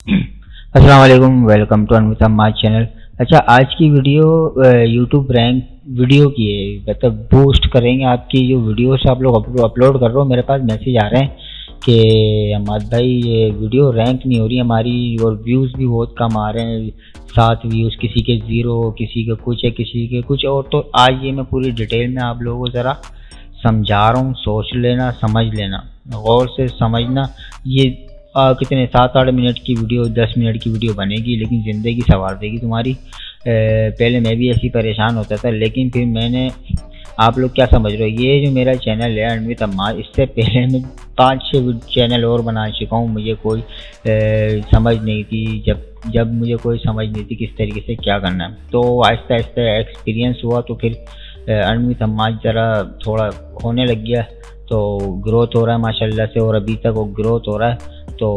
अस्सलाम वालेकुम, welcome to Anmita my channel. अच्छा, आज की वीडियो यूट्यूब रैंक वीडियो की है, मतलब बूस्ट करेंगे आपकी जो वीडियोस आप लोग अपलोड कर रहे हो। मेरे पास मैसेज आ रहे हैं कि अहमद भाई ये वीडियो रैंक नहीं हो रही हमारी, और व्यूज़ भी बहुत कम आ रहे हैं, 7 व्यूज़, किसी के 0, किसी के कुछ है, किसी के कुछ और। तो आज ये मैं पूरी डिटेल में आप लोगों को ज़रा समझा रहा हूँ, सोच लेना, समझ लेना, गौर से समझना। ये कितने 7-8 मिनट की वीडियो, 10 मिनट की वीडियो बनेगी, लेकिन ज़िंदगी संवार देगी तुम्हारी। पहले मैं भी ऐसी परेशान होता था, लेकिन फिर मैंने, आप लोग क्या समझ रहे हो, ये जो मेरा चैनल है अनमित अम्माज, इससे पहले मैं 5-6 चैनल और बना चुका हूँ। मुझे कोई समझ नहीं थी, जब मुझे कोई समझ नहीं थी किस तरीके से क्या करना है, तो आहिस्ता आहिस्ता एक्सपीरियंस हुआ, तो फिर अनमित अम्माज ज़रा थोड़ा होने लग गया, तो ग्रोथ हो रहा है माशाल्लाह से, और अभी तक वो ग्रोथ हो रहा है। तो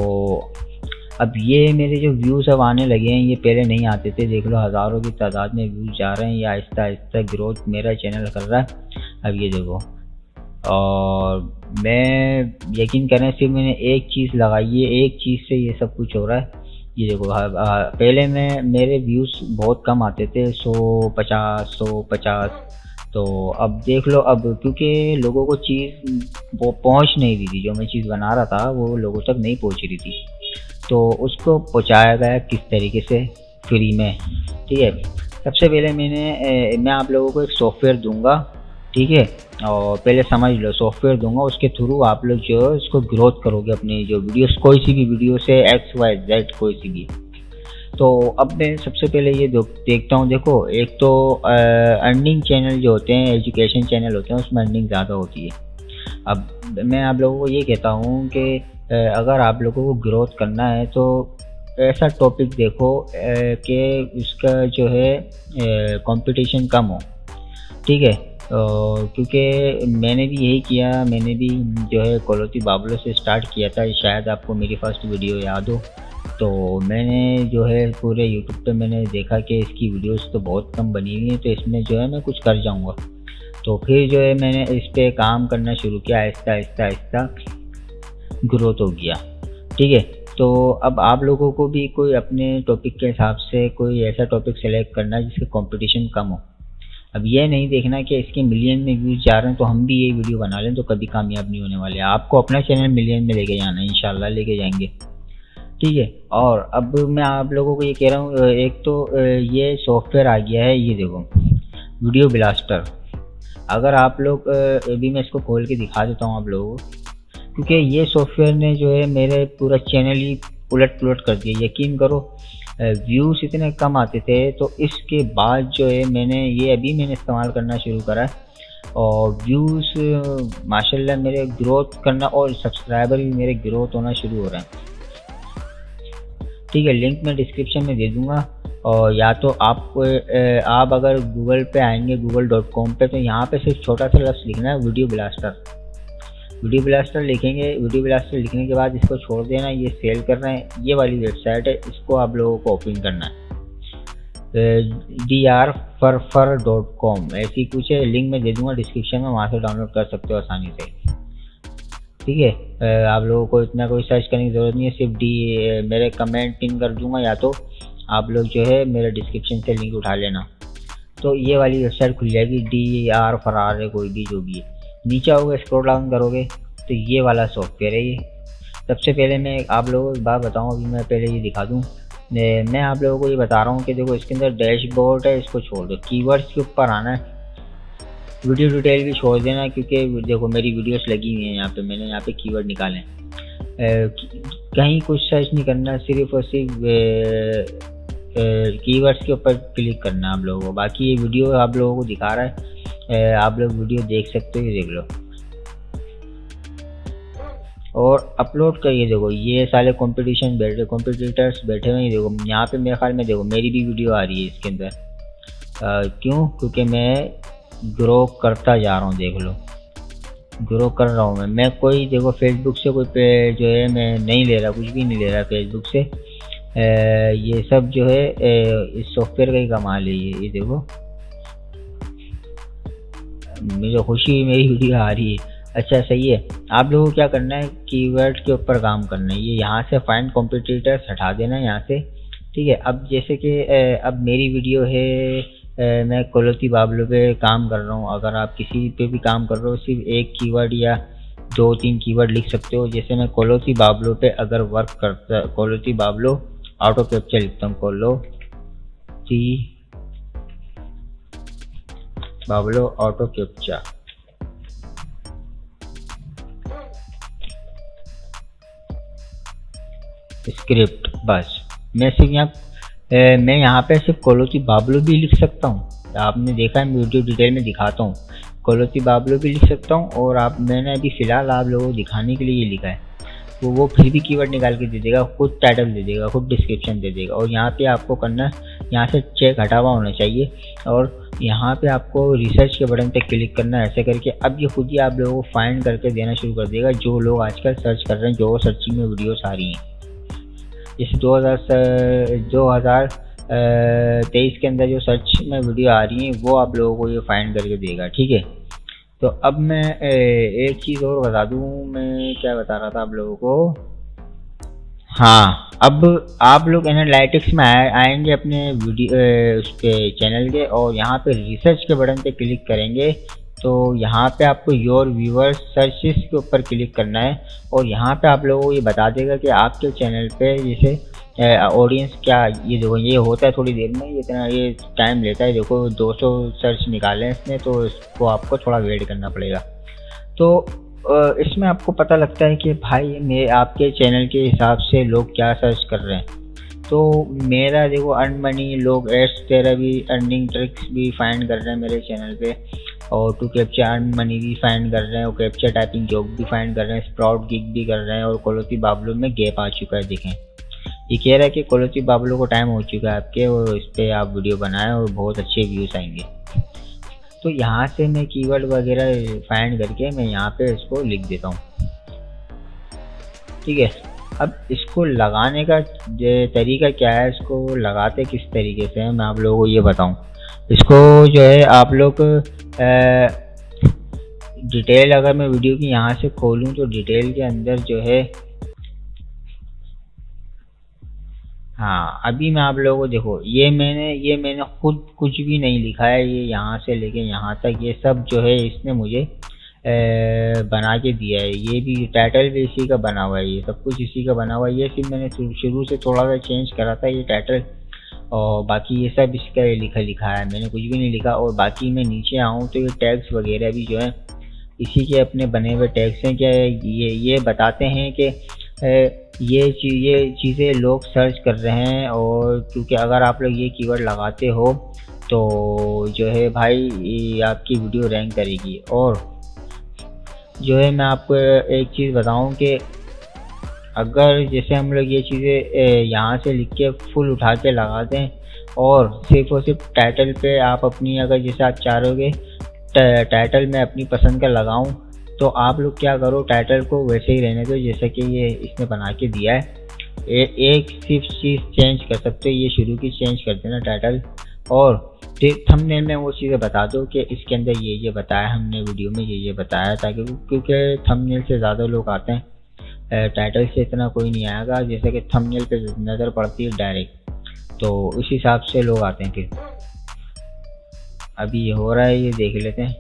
अब ये मेरे जो व्यूज़ अब आने लगे हैं, ये पहले नहीं आते थे, देख लो हज़ारों की तादाद में व्यूज़ जा रहे हैं। ये आहिस्ता आहिस्ता ग्रोथ मेरा चैनल कर रहा है, अब ये देखो। और मैं यकीन करें, सिर्फ मैंने एक चीज़ लगाई है, एक चीज़ से ये सब कुछ हो रहा है। ये देखो, पहले मेरे व्यूज़ बहुत कम आते थे, 150, तो अब देख लो, अब क्योंकि लोगों को चीज़ वो पहुंच नहीं रही थी, जो मैं चीज़ बना रहा था वो लोगों तक नहीं पहुंच रही थी, तो उसको पहुंचाया गया किस तरीके से, फ्री में। ठीक है, सबसे पहले मैं आप लोगों को एक सॉफ्टवेयर दूंगा, ठीक है, और पहले समझ लो, सॉफ्टवेयर दूंगा, उसके थ्रू आप लोग जो है उसको ग्रोथ करोगे अपनी जो वीडियोस, कोई सी भी वीडियो से XYZ कोई सी भी। तो अब मैं सबसे पहले ये देखता हूँ, देखो, एक तो अर्निंग चैनल जो होते हैं, एजुकेशन चैनल होते हैं, उसमें अर्निंग ज़्यादा होती है। अब मैं आप लोगों को ये कहता हूँ कि अगर आप लोगों को ग्रोथ करना है तो ऐसा टॉपिक देखो कि उसका जो है कंपटीशन कम हो, ठीक है। क्योंकि मैंने भी यही किया, मैंने भी जो है कॉलोती बाबलो से स्टार्ट किया था, शायद आपको मेरी फर्स्ट वीडियो याद हो। तो मैंने जो है पूरे यूट्यूब पे मैंने देखा कि इसकी वीडियोस तो बहुत कम बनी हुई हैं, तो इसमें जो है मैं कुछ कर जाऊंगा। तो फिर जो है मैंने इस पे काम करना शुरू किया, आहिस्ता आहिस्ता आहिस्ता ग्रोथ हो गया, ठीक है। तो अब आप लोगों को भी कोई अपने टॉपिक के हिसाब से कोई ऐसा टॉपिक सेलेक्ट करना है जिसका कंपटीशन कम हो। अब ये नहीं देखना कि इसके मिलियन में व्यूज़ जा रहे हैं तो हम भी ये वीडियो बना लें, तो कभी कामयाब नहीं होने वाले। आपको अपना चैनल मिलियन में लेके जाना है, इंशाल्लाह लेके जाएंगे, ठीक है। और अब मैं आप लोगों को ये कह रहा हूँ, एक तो ये सॉफ्टवेयर आ गया है, ये देखो, वीडियो ब्लास्टर। अगर आप लोग अभी मैं इसको खोल के दिखा देता हूँ आप लोगों को, क्योंकि ये सॉफ्टवेयर ने जो है मेरे पूरा चैनल ही उलट पुलट कर दिया, यकीन करो। व्यूज़ इतने कम आते थे, तो इसके बाद जो है मैंने मैंने इस्तेमाल करना शुरू करा है, और व्यूज़ माशाल्लाह मेरे ग्रोथ करना, और सब्सक्राइबर भी मेरे ग्रोथ होना शुरू हो रहे हैं, ठीक है। लिंक मैं डिस्क्रिप्शन में दे दूँगा, और या तो आप अगर गूगल पे आएंगे, google.com पे, तो यहाँ पे सिर्फ छोटा सा लफ्ज़ लिखना है, वीडियो ब्लास्टर। वीडियो ब्लास्टर लिखेंगे, वीडियो ब्लास्टर लिखने के बाद इसको छोड़ देना, ये सेल करना है, ये वाली वेबसाइट है, इसको आप लोगों को ओपन करना है, drfurfur.com ऐसी कुछ है, लिंक मैं दे दूँगा डिस्क्रिप्शन में, वहाँ से डाउनलोड कर सकते हो आसानी से, ठीक है। आप लोगों को इतना कोई सर्च करने की ज़रूरत नहीं है, सिर्फ मेरे कमेंट पिन कर दूँगा, या तो आप लोग जो है मेरे डिस्क्रिप्शन से लिंक उठा लेना, तो ये वाली वेबसाइट खुल जाएगी। DR फरार है कोई भी, जो भी है, नीचे आओगे, स्क्रॉल डाउन करोगे तो ये वाला सॉफ्टवेयर है ये। सबसे पहले मैं आप लोगों को एक बात बताऊँ, अभी मैं पहले ये दिखा दूँ, मैं आप लोगों को ये बता रहा हूँ कि देखो, इसके अंदर डैशबोर्ड है, इसको छोड़ दो, कीवर्ड्स के ऊपर आना है, वीडियो डिटेल भी छोड़ देना, क्योंकि देखो मेरी वीडियोस लगी हुई हैं यहाँ पे, मैंने यहाँ पे कीवर्ड निकाले हैं। कहीं कुछ सर्च नहीं करना, सिर्फ और सिर्फ कीवर्ड्स के ऊपर क्लिक करना आप लोगों को। बाकी ये वीडियो आप लोगों को दिखा रहा है, आप लोग वीडियो देख सकते हो, ये देख लो, और अपलोड करिए। देखो ये सारे कॉम्पिटिटर्स बैठे हुए हैं, देखो यहाँ पे मेरे ख्याल में, देखो मेरी भी वीडियो आ रही है इसके अंदर। क्यों? क्योंकि मैं ग्रो करता जा रहा हूँ, देख लो, ग्रो कर रहा हूँ मैं कोई, देखो फेसबुक से कोई पे जो है मैं नहीं ले रहा, कुछ भी नहीं ले रहा फेसबुक से। ये सब जो है इस सॉफ्टवेयर का ही कमाल है ये देखो, मुझे खुशी, मेरी वीडियो आ रही है, अच्छा सही है। आप लोगों को क्या करना है, कीवर्ड के ऊपर काम करना है। ये यहाँ से फाइंड कॉम्पिटिटर्स हटा देना है यहाँ से, ठीक है। अब जैसे कि अब मेरी वीडियो है, मैं कोलोती बाबलो पे काम कर रहा हूँ। अगर आप किसी पे भी काम कर रहे हो, सिर्फ एक कीवर्ड या 2-3 कीवर्ड लिख सकते हो। जैसे मैं कोलोती बाबलो पे अगर वर्क करता, कोलोती बाबलो ऑटो कैप्चर लिखता हूँ, कोलोती बाबलो ऑटो कैप्चर, स्क्रिप्ट, बस। मैं यहाँ पे सिर्फ कोलोती बाबलो भी लिख सकता हूँ। आपने देखा है, मैं वीडियो डिटेल में दिखाता हूँ। कोलोती बाबलो भी लिख सकता हूँ, और मैंने अभी फ़िलहाल आप लोगों को दिखाने के लिए ये लिखा है। तो वो फिर भी कीवर्ड निकाल के दे देगा, खुद टाइटल दे देगा, खुद डिस्क्रिप्शन दे देगा। और यहाँ पे आपको करना है, यहाँ से चेक हटा हुआ होना चाहिए, और यहाँ पे आपको रिसर्च के बटन पे क्लिक करना है। ऐसे करके अब ये खुद ही आप लोगों को फाइंड करके देना शुरू कर देगा, जो लोग आजकल सर्च कर रहे हैं, जो सर्चिंग में वीडियोस आ रही हैं। जैसे 2023 के अंदर जो सर्च में वीडियो आ रही हैं, वो आप लोगों को ये फाइंड करके देगा, ठीक है। तो अब मैं एक चीज़ और बता दूँ, मैं क्या बता रहा था आप लोगों को। हाँ, अब आप लोग एनालिटिक्स में आएंगे अपने वीडियो उस पे चैनल के, और यहाँ पे रिसर्च के बटन पे क्लिक करेंगे। तो यहाँ पे आपको योर व्यूअर्स सर्चेस के ऊपर क्लिक करना है, और यहाँ पे आप लोगों को ये बता देगा कि आपके चैनल पे जैसे ऑडियंस क्या, ये देखो ये होता है थोड़ी देर में, ये इतना ये टाइम लेता है। देखो 200 सर्च निकाले हैं इसने, तो इसको आपको थोड़ा वेट करना पड़ेगा। तो इसमें आपको पता लगता है कि भाई मैं आपके चैनल के हिसाब से लोग क्या सर्च कर रहे हैं। तो मेरा देखो अर्न मनी, लोग एड्स तेरा भी, अर्निंग ट्रिक्स भी फाइंड कर रहे हैं मेरे चैनल पे, और टू कैप्चर अर्न मनी भी फाइंड कर रहे हैं, और कैप्चर टाइपिंग जॉब भी फाइंड कर रहे हैं, स्प्राउट गिग भी कर रहे हैं, और कोलोती बाबलो में गैप आ चुका है। देखें, ये कह रहा है कि कोलोती बाबलो को टाइम हो चुका है आपके, और इस पर आप वीडियो बनाएं और बहुत अच्छे व्यूज़ आएंगे। तो यहाँ से मैं कीवर्ड वगैरह फाइंड करके मैं यहाँ पे इसको लिख देता हूँ, ठीक है। अब इसको लगाने का तरीका क्या है, इसको लगाते किस तरीके से है, मैं आप लोगों को ये बताऊँ। इसको जो है आप लोग डिटेल, अगर मैं वीडियो की यहाँ से खोलूँ तो डिटेल के अंदर जो है, हाँ अभी मैं आप लोगों को देखो, ये मैंने खुद कुछ भी नहीं लिखा है। ये यहाँ से लेके यहाँ तक ये सब जो है इसने मुझे बना के दिया है। ये भी टाइटल भी इसी का बना हुआ है, ये सब कुछ इसी का बना हुआ है। ये सिर्फ मैंने शुरू से थोड़ा सा चेंज करा था ये टाइटल, और बाकी ये सब इसका लिखा है, मैंने कुछ भी नहीं लिखा। और बाकी मैं नीचे आऊँ तो ये टैग्स वगैरह भी जो है इसी के अपने बने हुए टैग्स हैं। क्या ये बताते हैं कि ये चीज़ें लोग सर्च कर रहे हैं, और क्योंकि अगर आप लोग ये कीवर्ड लगाते हो तो जो है भाई ये आपकी वीडियो रैंक करेगी। और जो है मैं आपको एक चीज़ बताऊं कि अगर जैसे हम लोग ये चीज़ें यहाँ से लिख के फुल उठा के लगा दें, और सिर्फ टाइटल पे आप अपनी, अगर जैसे आप चाहोगे टाइटल में अपनी पसंद का लगाऊं, तो आप लोग क्या करो, टाइटल को वैसे ही रहने दो जैसा कि ये इसने बना के दिया है। एक सिर्फ चीज़ चेंज कर सकते हो, ये शुरू की चेंज कर देना टाइटल, और फिर थंबनेल में वो चीज़ें बता दो कि इसके अंदर ये बताया हमने वीडियो में, ये बताया, ताकि क्योंकि थंबनेल से ज़्यादा लोग आते हैं, टाइटल से इतना कोई नहीं आएगा। जैसे कि थंबनेल पे नज़र पड़ती है डायरेक्ट, तो इस हिसाब से लोग आते हैं। फिर अभी ये हो रहा है, ये देख लेते हैं।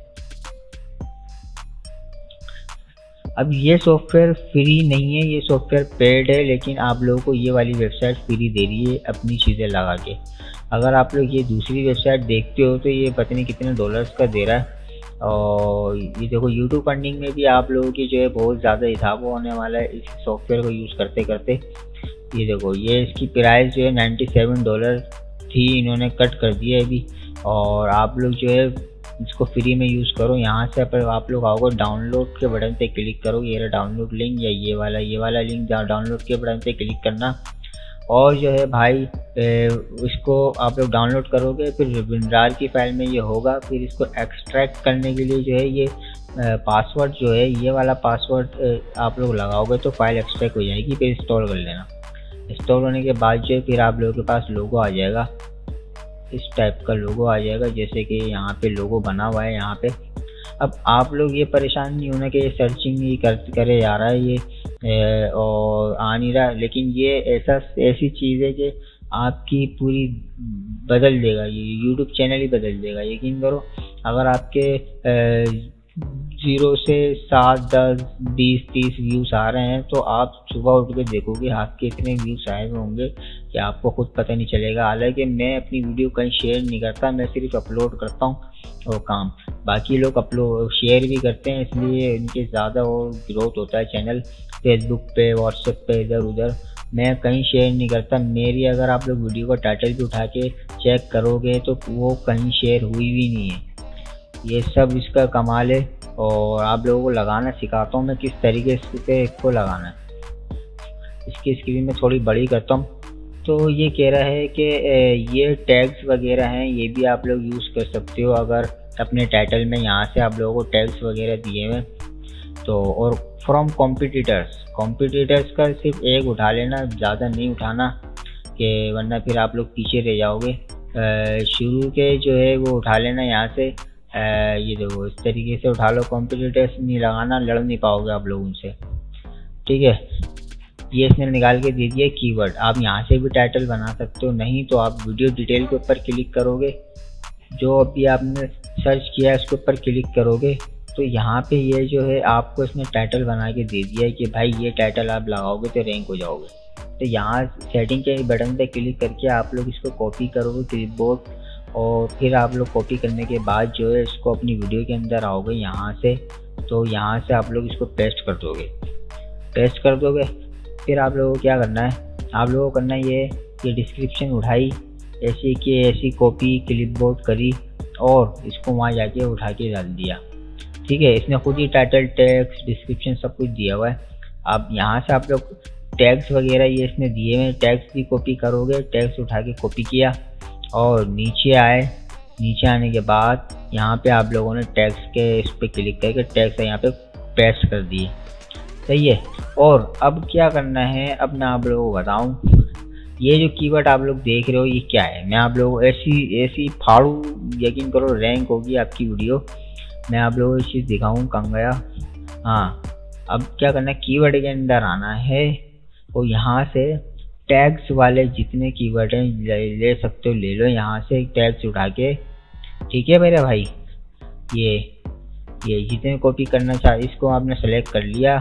अब ये सॉफ्टवेयर फ्री नहीं है, ये सॉफ्टवेयर पेड है, लेकिन आप लोगों को ये वाली वेबसाइट फ्री दे रही है अपनी चीज़ें लगा के। अगर आप लोग ये दूसरी वेबसाइट देखते हो तो ये पता नहीं कितने डॉलर्स का दे रहा है। और ये देखो यूट्यूब फंडिंग में भी आप लोगों की जो है बहुत ज़्यादा हिसाब होने वाला है इस सॉफ्टवेयर को यूज़ करते करते। ये देखो, ये इसकी प्राइस जो है $97 थी, इन्होंने कट कर दिया है अभी। और आप लोग जो है इसको फ्री में यूज़ करो। यहाँ से पर आप लोग आओगे, डाउनलोड के बटन पे क्लिक करो, ये रहा डाउनलोड लिंक, या ये वाला लिंक डाउनलोड के बटन पे क्लिक करना। और जो है भाई इसको आप लोग डाउनलोड करोगे, फिर विनरार की फाइल में ये होगा। फिर इसको एक्सट्रैक्ट करने के लिए जो है ये पासवर्ड जो है, ये वाला पासवर्ड आप लोग लगाओगे तो फाइल एक्सट्रैक्ट हो जाएगी। फिर इंस्टॉल कर लेना। इंस्टॉल होने के बाद जो है फिर आप लोगों के पास लोगो आ जाएगा, इस टाइप का लोगो आ जाएगा, जैसे कि यहाँ पे लोगो बना हुआ है यहाँ पे। अब आप लोग ये परेशान नहीं होना कि ये सर्चिंग ही करे जा रहा है ये और आ नहीं रहा, लेकिन ये ऐसी चीज़ है कि आपकी पूरी बदल देगा, ये यूट्यूब चैनल ही बदल देगा। यकीन करो, अगर आपके 0 से 7, 10, 20, 30 व्यूज़ आ रहे हैं तो आप सुबह उठ के देखोगे आपके इतने व्यूज़ आए हुए होंगे कि आपको खुद पता नहीं चलेगा। हालांकि मैं अपनी वीडियो कहीं शेयर नहीं करता, मैं सिर्फ अपलोड करता हूँ और काम, बाकी लोग अपलोड शेयर भी करते हैं, इसलिए इनके ज़्यादा और ग्रोथ होता है चैनल फेसबुक पे, व्हाट्सएप पे, इधर उधर। मैं कहीं शेयर नहीं करता मेरी, अगर आप लोग वीडियो का टाइटल भी उठा के चेक करोगे तो वो कहीं शेयर हुई भी नहीं है। ये सब इसका कमाल है और आप लोगों को लगाना सिखाता हूँ मैं किस तरीके से इसको लगाना है। इसकी स्क्रीन में थोड़ी बड़ी करता हूँ। तो ये कह रहा है कि ये टैग्स वगैरह हैं, ये भी आप लोग यूज़ कर सकते हो अगर अपने टाइटल में यहाँ से आप लोगों को टैग्स वगैरह दिए हुए तो। और फ्रॉम कॉम्पिटिटर्स का सिर्फ एक उठा लेना, ज़्यादा नहीं उठाना कि वरना फिर आप लोग पीछे रह जाओगे। शुरू के जो है वो उठा लेना यहाँ से, ये देखो इस तरीके से उठा लो। कॉम्पिटिटर्स नहीं लगाना, लड़ नहीं पाओगे आप लोग उनसे, ठीक है। ये इसने निकाल के दे दिया कीवर्ड, आप यहाँ से भी टाइटल बना सकते हो, नहीं तो आप वीडियो डिटेल के ऊपर क्लिक करोगे, जो अभी आपने सर्च किया है उसके ऊपर क्लिक करोगे तो यहाँ पे ये जो है आपको इसने टाइटल बना के दे दिया है कि भाई ये टाइटल आप लगाओगे तो रैंक हो जाओगे। तो यहाँ सेटिंग के बटन पे क्लिक करके आप लोग इसको कॉपी करोगे क्लिपबोर्ड, और फिर आप लोग कॉपी करने के बाद जो है इसको अपनी वीडियो के अंदर आओगे यहाँ से, तो यहाँ से आप लोग इसको पेस्ट कर दोगे। फिर आप लोगों को क्या करना है, आप लोगों को करना है ये डिस्क्रिप्शन उठाई, ऐसी की ऐसी कॉपी क्लिपबोर्ड करी और इसको वहाँ जाके उठा के डाल दिया, ठीक है। इसने खुद ही टाइटल, टेक्स्ट, डिस्क्रिप्शन सब कुछ दिया हुआ है। अब यहाँ से आप लोग टैग्स वगैरह ये इसने दिए हुए, टैग्स भी कॉपी करोगे, टैग्स उठा के कॉपी किया और नीचे आने के बाद यहाँ पे आप लोगों ने टैग्स के इस पर क्लिक करके टैग्स यहाँ पे पेस्ट कर दिए, सही है। और अब क्या करना है, अब मैं आप लोगों को बताऊँ, ये जो कीवर्ड आप लोग देख रहे हो ये क्या है। मैं आप लोगों को ऐसी फाड़ू, यकीन करो रैंक होगी आपकी वीडियो। मैं आप लोगों को चीज़ दिखाऊँ कहाँ गया। हाँ, अब क्या करना है, कीवर्ड के अंदर आना है और यहाँ से टैग्स वाले जितने कीवर्ड हैं ले सकते हो, ले लो यहाँ से टैग्स उठा के, ठीक है मेरे भाई। ये जितने कॉपी करना चाहे इसको आपने सेलेक्ट कर लिया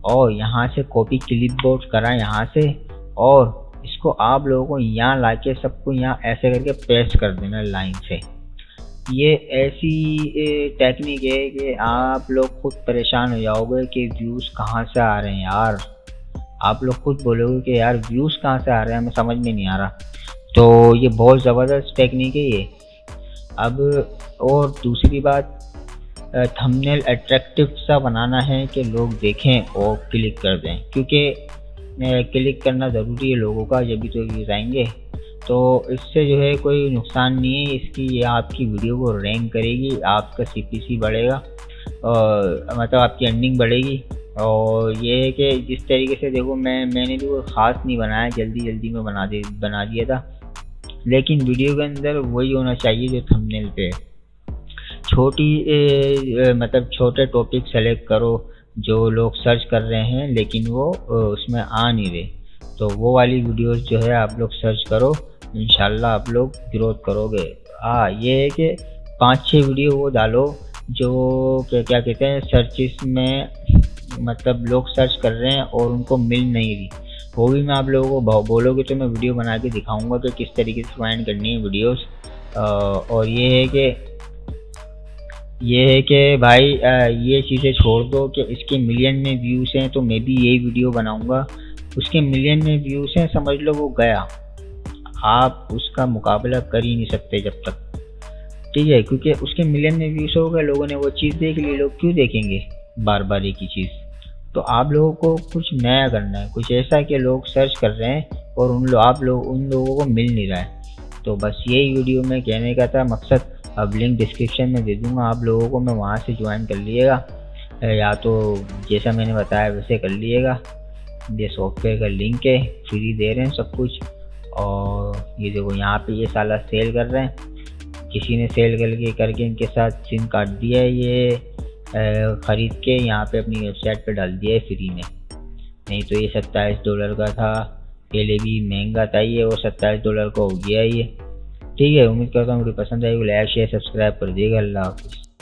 और यहाँ से कॉपी क्लिपबोर्ड करा यहाँ से, और इसको आप लोगों को यहाँ लाके सबको यहाँ ऐसे करके पेस्ट कर देना लाइन से। ये ऐसी टेक्निक है कि आप लोग खुद परेशान हो जाओगे कि व्यूज़ कहाँ से आ रहे हैं यार। आप लोग खुद बोलोगे कि यार व्यूज़ कहाँ से आ रहे हैं, हमें समझ में नहीं आ रहा। तो ये बहुत ज़बरदस्त टेक्निक है ये। अब और दूसरी बात, थंबनेल अट्रैक्टिव सा बनाना है कि लोग देखें और क्लिक कर दें, क्योंकि क्लिक करना ज़रूरी है लोगों का, जब भी तो व्यूज़ आएंगे। तो इससे जो है कोई नुकसान नहीं है इसकी, ये आपकी वीडियो को रैंक करेगी, आपका CPC बढ़ेगा और मतलब आपकी अर्निंग बढ़ेगी। और ये है कि जिस तरीके से देखो मैंने भी वो ख़ास नहीं बनाया, जल्दी में बना दिया था, लेकिन वीडियो के अंदर वही होना चाहिए जो थंबनेल पे है। मतलब छोटे टॉपिक सेलेक्ट करो जो लोग सर्च कर रहे हैं लेकिन वो उसमें आ नहीं रहे, तो वो वाली वीडियोस जो है आप लोग सर्च करो, इंशाल्लाह आप लोग ग्रोथ करोगे। ये है कि 5-6 वीडियो वो डालो जो क्या कहते हैं सर्चिस में, मतलब लोग सर्च कर रहे हैं और उनको मिल नहीं रही, वो भी मैं आप लोगों को बोलोगे तो मैं वीडियो बना के दिखाऊंगा कि किस तरीके से फाइंड करनी है वीडियोस। और ये है कि भाई ये चीज़ें छोड़ दो कि इसके मिलियन में व्यूज़ हैं तो मैं भी यही वीडियो बनाऊंगा, उसके मिलियन में व्यूज़ हैं समझ लो वो गया, आप उसका मुकाबला कर ही नहीं सकते जब तक, ठीक है, क्योंकि उसके मिलियन में व्यूज़ हो गए, लोगों ने वो चीज़ देख ली, लोग क्यों देखेंगे बार बार एक ही चीज़। तो आप लोगों को कुछ नया करना है, कुछ ऐसा कि लोग सर्च कर रहे हैं और उन लोगों को मिल नहीं रहा है। तो बस यही वीडियो में कहने का था मकसद। अब लिंक डिस्क्रिप्शन में दे दूंगा आप लोगों को, मैं वहाँ से ज्वाइन कर लीजिएगा, या तो जैसा मैंने बताया वैसे कर लीजिएगा। ये सॉफ्टवेयर का लिंक है, फ्री दे रहे हैं सब कुछ। और ये देखो यहाँ पे ये साला सेल कर रहे हैं, किसी ने सेल करके इनके साथ सिम काट दिया है, ये ख़रीद के यहाँ पे अपनी वेबसाइट पे डाल दिया है फ्री में। नहीं तो ये $27 का था, पहले भी महंगा था ये, और $27 का हो गया ये। ठीक है, उम्मीद करता हूँ वीडियो पसंद आएगी। लाइक शेयर सब्सक्राइब कर दिएगा। अल्लाह हाफ़िज़।